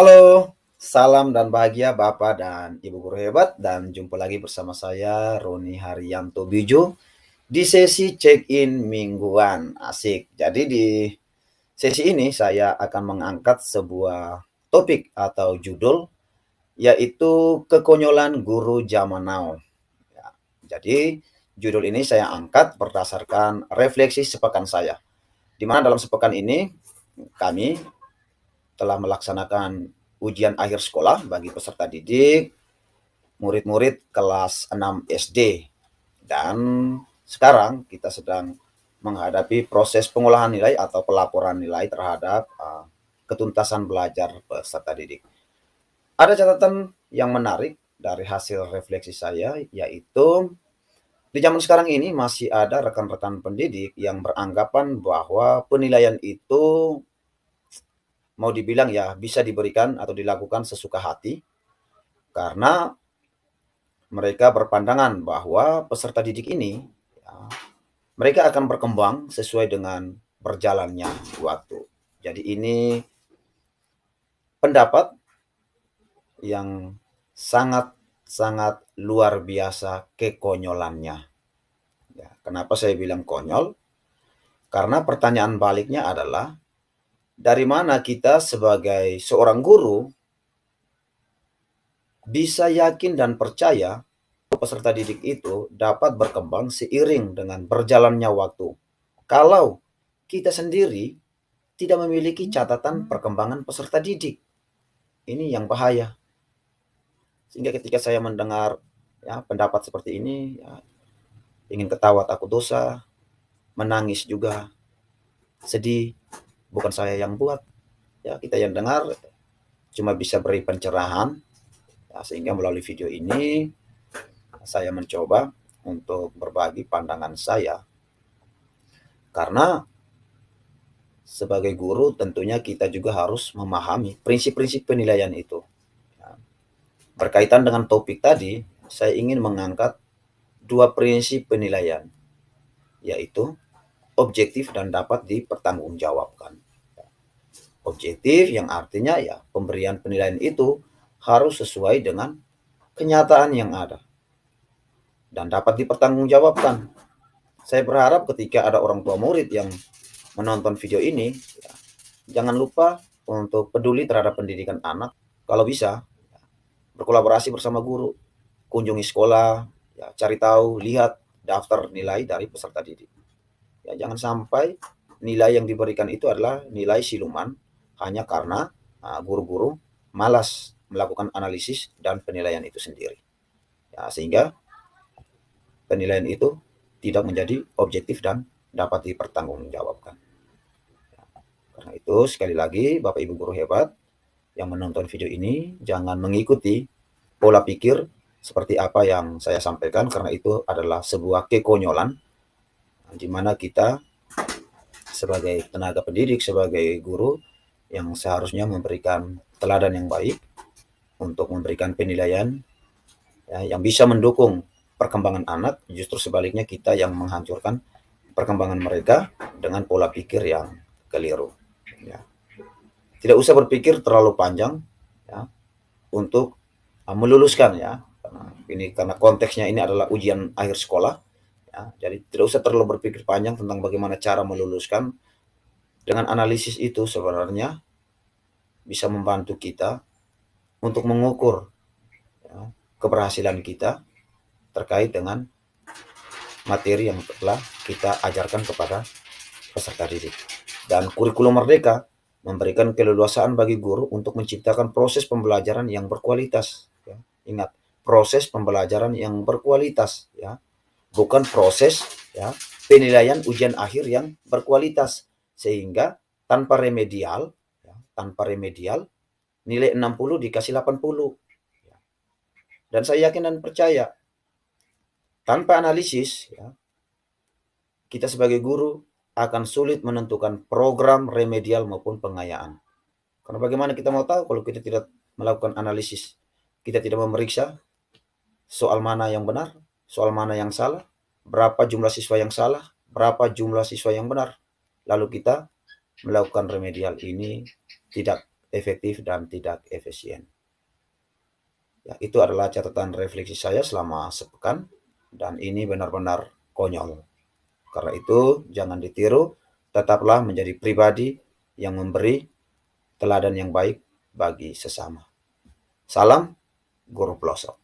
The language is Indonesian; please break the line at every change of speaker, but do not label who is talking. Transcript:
Halo, salam dan bahagia Bapak dan Ibu guru hebat dan jumpa lagi bersama saya Roni Haryanto Bijo di sesi check-in mingguan. Asik. Jadi di sesi ini saya akan mengangkat sebuah topik atau judul yaitu kekonyolan guru zaman now. Ya, jadi judul ini saya angkat berdasarkan refleksi sepekan saya. Di mana dalam sepekan ini kami telah melaksanakan ujian akhir sekolah bagi peserta didik, murid-murid kelas 6 SD. Dan sekarang kita sedang menghadapi proses pengolahan nilai atau pelaporan nilai terhadap ketuntasan belajar peserta didik. Ada catatan yang menarik dari hasil refleksi saya, yaitu di zaman sekarang ini masih ada rekan-rekan pendidik yang beranggapan bahwa penilaian itu mau dibilang ya bisa diberikan atau dilakukan sesuka hati, karena mereka berpandangan bahwa peserta didik ini ya, mereka akan berkembang sesuai dengan berjalannya waktu. Jadi ini pendapat yang sangat luar biasa kekonyolannya. Ya, kenapa saya bilang konyol? Karena pertanyaan baliknya adalah, dari mana kita sebagai seorang guru bisa yakin dan percaya peserta didik itu dapat berkembang seiring dengan berjalannya waktu, kalau kita sendiri tidak memiliki catatan perkembangan peserta didik? Ini yang bahaya. Sehingga ketika saya mendengar ya pendapat seperti ini, ya, ingin ketawa takut dosa, menangis juga sedih, bukan saya yang buat. Ya, kita yang dengar cuma bisa beri pencerahan. Ya, sehingga melalui video ini saya mencoba untuk berbagi pandangan saya. Karena sebagai guru tentunya kita juga harus memahami prinsip-prinsip penilaian itu. Ya, berkaitan dengan topik tadi, saya ingin mengangkat dua prinsip penilaian, yaitu objektif dan dapat dipertanggungjawabkan. Objektif yang artinya ya pemberian penilaian itu harus sesuai dengan kenyataan yang ada dan dapat dipertanggungjawabkan. Saya berharap ketika ada orang tua murid yang menonton video ini, ya, jangan lupa untuk peduli terhadap pendidikan anak. Kalau bisa, ya, berkolaborasi bersama guru, kunjungi sekolah, ya, cari tahu, lihat daftar nilai dari peserta didik. Ya, jangan sampai nilai yang diberikan itu adalah nilai siluman hanya karena guru-guru malas melakukan analisis dan penilaian itu sendiri. Ya, sehingga penilaian itu tidak menjadi objektif dan dapat dipertanggungjawabkan. Karena itu sekali lagi Bapak Ibu guru hebat yang menonton video ini, jangan mengikuti pola pikir seperti apa yang saya sampaikan, karena itu adalah sebuah kekonyolan di mana kita sebagai tenaga pendidik, sebagai guru yang seharusnya memberikan teladan yang baik untuk memberikan penilaian ya, yang bisa mendukung perkembangan anak. Justru sebaliknya kita yang menghancurkan perkembangan mereka dengan pola pikir yang keliru. Ya. Tidak usah berpikir terlalu panjang ya, untuk meluluskan ya. Karena konteksnya ini adalah ujian akhir sekolah. Ya, jadi tidak usah terlalu berpikir panjang tentang bagaimana cara meluluskan. Dengan analisis itu sebenarnya bisa membantu kita untuk mengukur ya, keberhasilan kita terkait dengan materi yang telah kita ajarkan kepada peserta didik. Dan kurikulum merdeka memberikan keleluasaan bagi guru untuk menciptakan proses pembelajaran yang berkualitas. Ya. Ingat, proses pembelajaran yang berkualitas, ya, bukan proses ya penilaian ujian akhir yang berkualitas, sehingga tanpa remedial nilai 60 dikasih 80. Dan saya yakin dan percaya tanpa analisis ya, kita sebagai guru akan sulit menentukan program remedial maupun pengayaan. Karena bagaimana kita mau tahu kalau kita tidak melakukan analisis, kita tidak memeriksa soal mana yang benar, soal mana yang salah, berapa jumlah siswa yang salah, berapa jumlah siswa yang benar. Lalu kita melakukan remedial ini tidak efektif dan tidak efisien. Ya, itu adalah catatan refleksi saya selama sepekan, dan ini benar-benar konyol. Karena itu, jangan ditiru, tetaplah menjadi pribadi yang memberi teladan yang baik bagi sesama. Salam, Guru Pelosok.